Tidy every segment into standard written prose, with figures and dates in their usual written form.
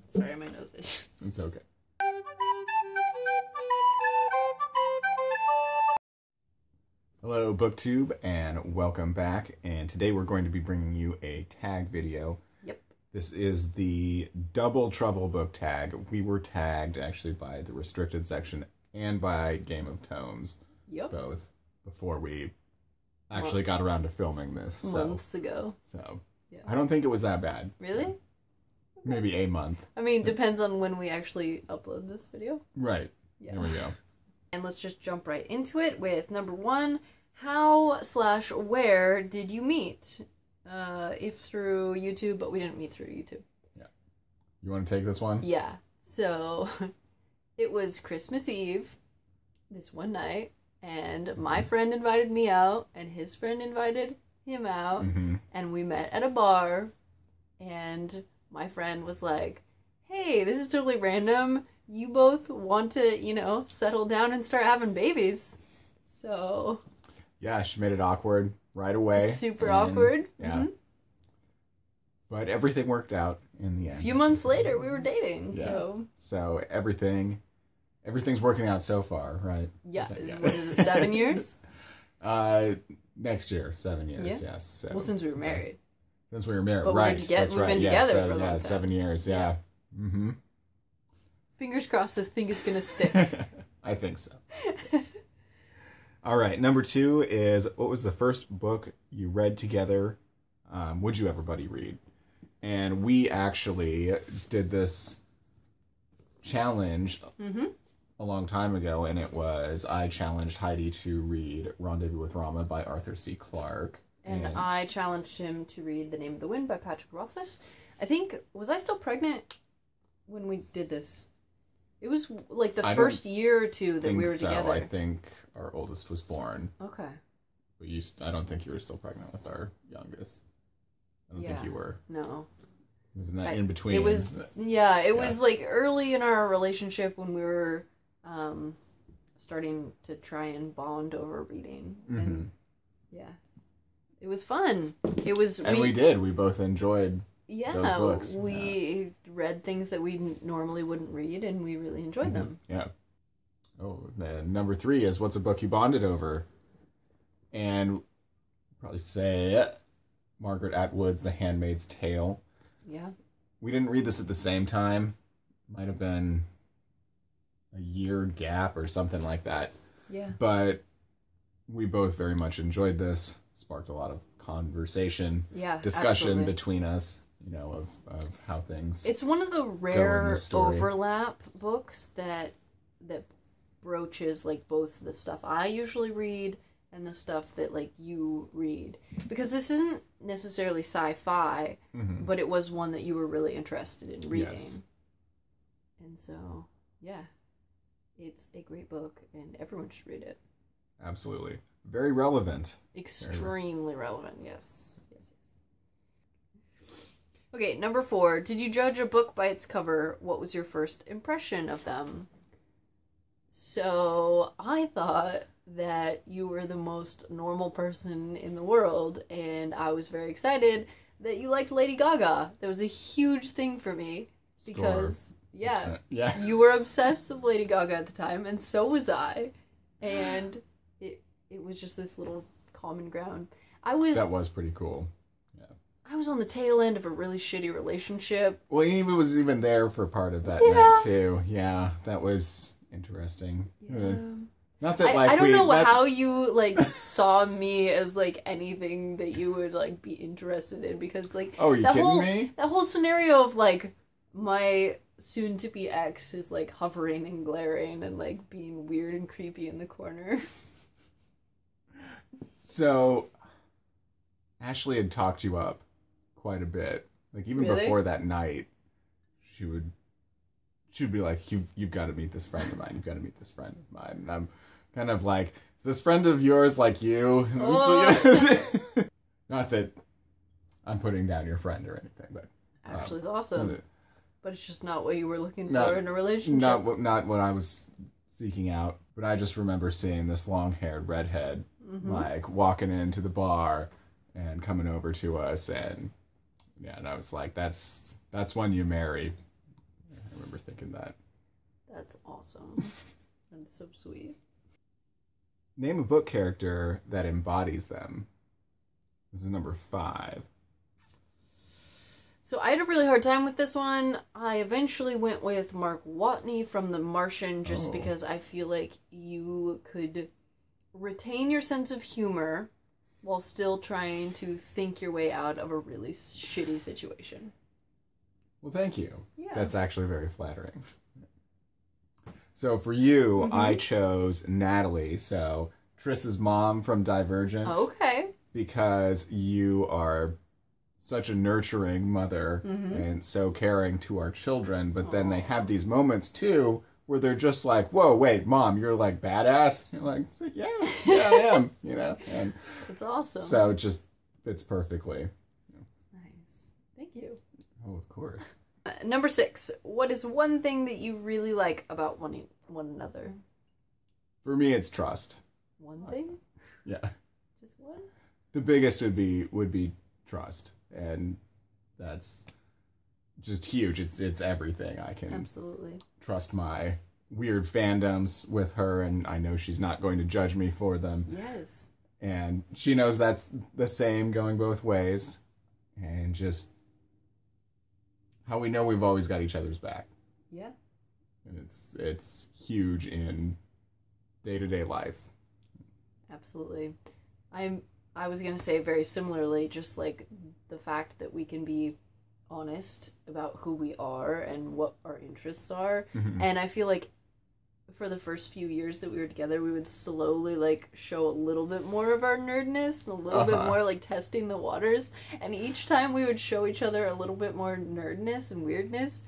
Sorry, my nose itches. It's okay. Hello, BookTube, and welcome back. And today we're going to be bringing you a tag video. Yep. This is the Double Trouble book tag. We were tagged actually by the restricted section and by Game of Tomes. Yep. Both before we actually got around to filming this. Months ago. So yeah. I don't think it was that bad. Really? So maybe a month. I mean, depends on when we actually upload this video. Right. Yeah. There we go. And let's just jump right into it with number 1. How/where did you meet? If through YouTube, but we didn't meet through YouTube. Yeah. You want to take this one? Yeah. So, it was Christmas Eve, this one night, and my friend invited me out, and his friend invited him out, and we met at a bar, and my friend was like, hey, this is totally random. You both want to, settle down and start having babies. So... yeah, she made it awkward right away. Super awkward. Yeah. But everything worked out in the end. A few months later, we were dating, yeah. So everything's working out so far, right? Yeah. What is it, 7 years? Next year, 7 years, yeah. yes. So, well, since we were married. Since we were married, but right. That's right. We've been together for a long time. 7 years, yeah. Mm-hmm. Fingers crossed I think it's going to stick. I think so. All right, number 2 is, what was the first book you read together? Would you everybody read? And we actually did this challenge a long time ago, and it was, I challenged Heidi to read Rendezvous with Rama by Arthur C. Clarke. And I challenged him to read The Name of the Wind by Patrick Rothfuss. I think, was I still pregnant when we did this? It was like the first year or two that we were together. I think our oldest was born. Okay. But I don't think you were still pregnant with our youngest. I don't think you were. No. It was in that in between. It was, it was like early in our relationship when we were starting to try and bond over reading. And yeah. It was fun. It was. And we did. We both enjoyed those books. We read things that we normally wouldn't read, and we really enjoyed them. Yeah. Oh, then number 3 is, what's a book you bonded over? And probably say Margaret Atwood's The Handmaid's Tale. Yeah. We didn't read this at the same time. Might have been a year gap or something like that. Yeah. But we both very much enjoyed this. Sparked a lot of conversation, discussion between us, of how things. It's one of the rare overlap books that broaches like both the stuff I usually read and the stuff that like you read, because this isn't necessarily sci-fi, but it was one that you were really interested in reading. Yes. And so, yeah, it's a great book, and everyone should read it. Absolutely. Very relevant. Extremely relevant, yes. Yes. Okay, number 4. Did you judge a book by its cover? What was your first impression of them? So, I thought that you were the most normal person in the world, and I was very excited that you liked Lady Gaga. That was a huge thing for me, because, you were obsessed with Lady Gaga at the time, and so was I, and it was just this little common ground. That was pretty cool. Yeah. I was on the tail end of a really shitty relationship. Well, he was even there for part of that night, too. Yeah, that was interesting. Yeah. Not that, I don't know how you, saw me as, anything that you would, be interested in, because, oh, are you kidding me? That whole scenario of, my soon-to-be ex is, hovering and glaring and, being weird and creepy in the corner. So, Ashley had talked you up quite a bit. Even before that night, she would be like, you've got to meet this friend of mine. You've got to meet this friend of mine. And I'm kind of like, is this friend of yours like you? Oh. Not that I'm putting down your friend or anything, but Ashley's awesome. But it's just not what you were looking for in a relationship. Not what I was seeking out. But I just remember seeing this long-haired redhead walking into the bar and coming over to us, and I was like, that's one you marry thinking that. That's awesome. That's so sweet. Name a book character that embodies them. This is number 5. So I had a really hard time with this one. I eventually went with Mark Watney from The Martian just because I feel like you could retain your sense of humor while still trying to think your way out of a really shitty situation. Well, thank you. Yeah. That's actually very flattering. So for you, I chose Natalie, so Triss's mom from Divergent. Okay. Because you are such a nurturing mother and so caring to our children, but then they have these moments too where they're just like, whoa, wait, Mom, you're like badass? You're like, yeah, I am, you know? And that's awesome. so it just fits perfectly. Nice. Thank you. Oh, of course. Number 6. What is one thing that you really like about one another? For me, it's trust. One thing? Yeah. Just one? The biggest would be trust, and that's just huge. It's everything. I can absolutely trust my weird fandoms with her, and I know she's not going to judge me for them. Yes. And she knows that's the same going both ways, and just how we know we've always got each other's back. Yeah. And it's huge in day-to-day life. Absolutely. I was going to say very similarly, just like the fact that we can be honest about who we are and what our interests are. And I feel like for the first few years that we were together, we would slowly like show a little bit more of our nerdness, a little bit more like testing the waters. And each time we would show each other a little bit more nerdness and weirdness,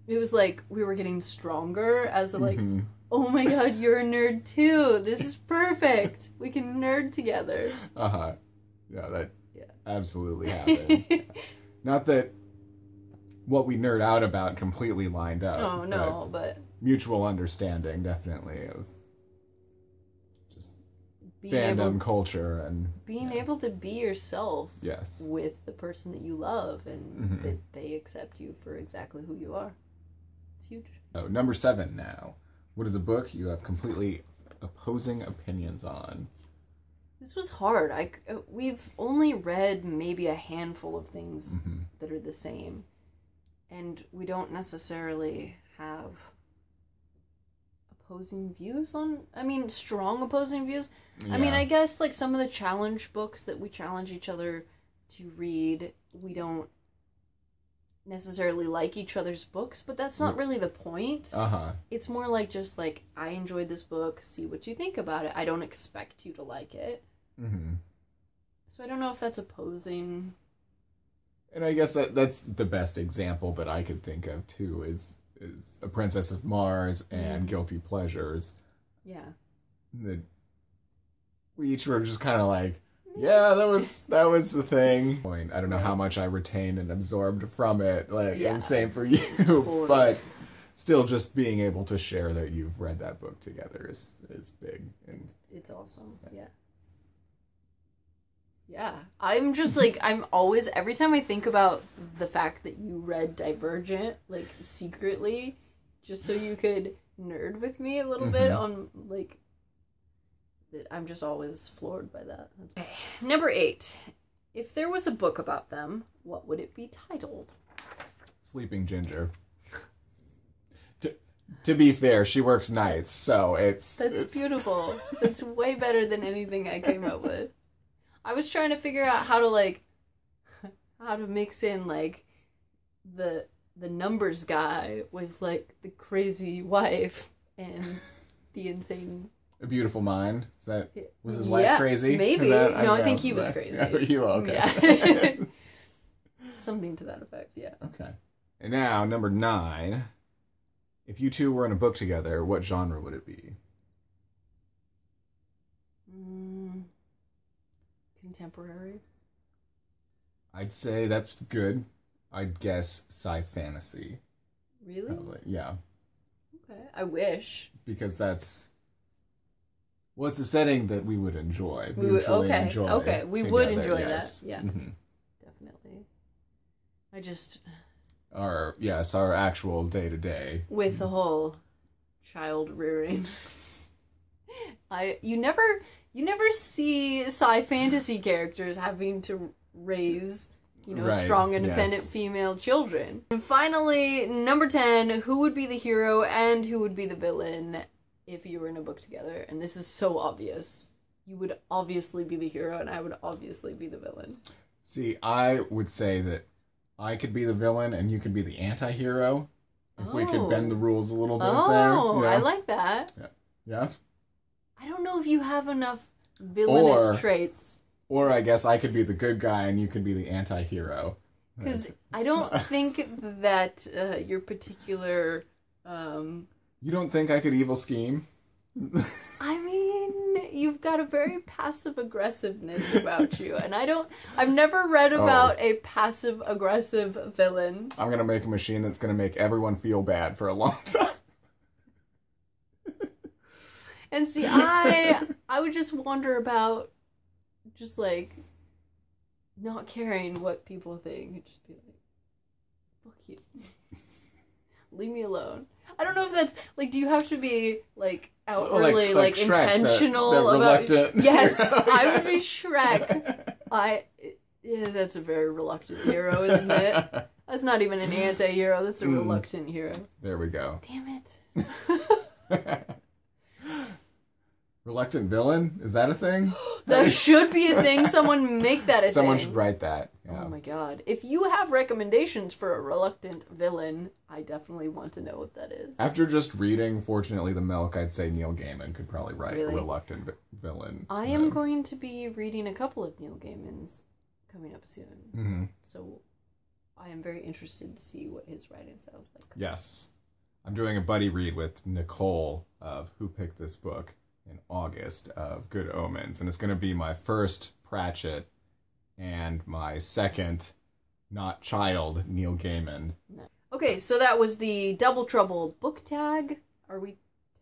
it was like we were getting stronger as a like, oh my god, you're a nerd too. This is perfect. We can nerd together. Yeah, that absolutely happened. Not that what we nerd out about completely lined up. Oh, no, but mutual understanding, definitely, of just fandom culture and being able to be yourself. Yes. With the person that you love and that they accept you for exactly who you are. It's huge. Oh, number 7 now. What is a book you have completely opposing opinions on? This was hard. We've only read maybe a handful of things that are the same. And we don't necessarily have opposing views on... strong opposing views. Yeah. I guess, like, some of the challenge books that we challenge each other to read, we don't necessarily like each other's books, but that's not really the point. It's more like just, like, I enjoyed this book, see what you think about it. I don't expect you to like it. So I don't know if that's opposing... And I guess that's the best example that I could think of, too, is A Princess of Mars and Guilty Pleasures. Yeah. That we each were just kind of like, yeah, that was the thing. I don't know how much I retained and absorbed from it, and same for you. Totally. But still, just being able to share that you've read that book together is big. And it's awesome, yeah. Yeah, I'm just like, I'm always, every time I think about the fact that you read Divergent, like, secretly, just so you could nerd with me a little bit on, like, I'm just always floored by that. Number 8. If there was a book about them, what would it be titled? Sleeping Ginger. To be fair, she works nights, so it's beautiful. That's way better than anything I came up with. I was trying to figure out how to mix in, like, the numbers guy with, like, the crazy wife and the insane... A Beautiful Mind? Was his wife crazy? Maybe. I think he was crazy. Okay. Yeah. Something to that effect, yeah. Okay. And now, number 9. If you two were in a book together, what genre would it be? Contemporary. I'd say that's good. I'd guess sci-fantasy. Really? Probably. Yeah. Okay. I wish. Because that's... Well, it's a setting that we would enjoy. We would enjoy. Okay. We would enjoy yes. that. Yeah. Definitely. our actual day-to-day. With the whole child rearing. You never see sci fantasy characters having to raise, strong, independent female children. And finally, number 10, who would be the hero and who would be the villain if you were in a book together? And this is so obvious. You would obviously be the hero and I would obviously be the villain. See, I would say that I could be the villain and you could be the anti-hero. If we could bend the rules a little bit there. Oh, I like that. Yeah? I don't know if you have enough villainous traits. Or I guess I could be the good guy and you could be the anti-hero. Because I don't think that your particular... You don't think I could evil scheme? I mean, you've got a very passive-aggressiveness about you. And I've never read about a passive-aggressive villain. I'm going to make a machine that's going to make everyone feel bad for a long time. And see, I would just wonder about just, like, not caring what people think. I'd just be like, fuck you. Leave me alone. I don't know if that's, like, do you have to be, like, outwardly, like Shrek, intentional about... Yes, I would be Shrek. Yeah, that's a very reluctant hero, isn't it? That's not even an anti-hero, that's a reluctant hero. There we go. Damn it. Reluctant villain? Is that a thing? That should be a thing. Someone make that a thing. Someone should write that. Yeah. Oh my god. If you have recommendations for a reluctant villain, I definitely want to know what that is. After just reading Fortunately the Milk, I'd say Neil Gaiman could probably write a reluctant villain. I am going to be reading a couple of Neil Gaiman's coming up soon. Mm-hmm. So I am very interested to see what his writing sounds like. Yes. I'm doing a buddy read with Nicole of Who Picked This Book in August of Good Omens, and it's going to be my first Pratchett and my second not child Neil Gaiman. No. Okay, so that was the Double Trouble book tag. Are we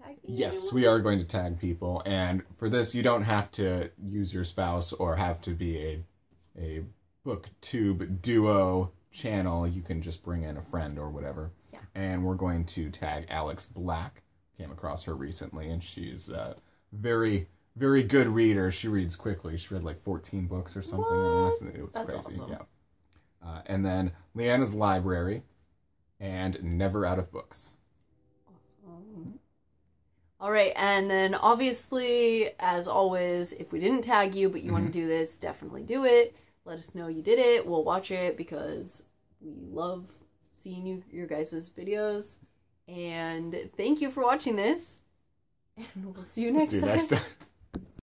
tagging? Yes, we are going to tag people, and for this you don't have to use your spouse or have to be a booktube duo channel. You can just bring in a friend or whatever. Yeah. And we're going to tag Alex Black. Came across her recently, and she's very, very good reader. She reads quickly. She read like 14 books or something. What? It was That's crazy. awesome. Yeah. And then Leanna's Library and Never Out of Books. Awesome. All right, and then obviously, as always, if we didn't tag you but you want to do this, definitely do it. Let us know you did it. We'll watch it because we love seeing your guys' videos. And thank you for watching this. And we'll see you next time.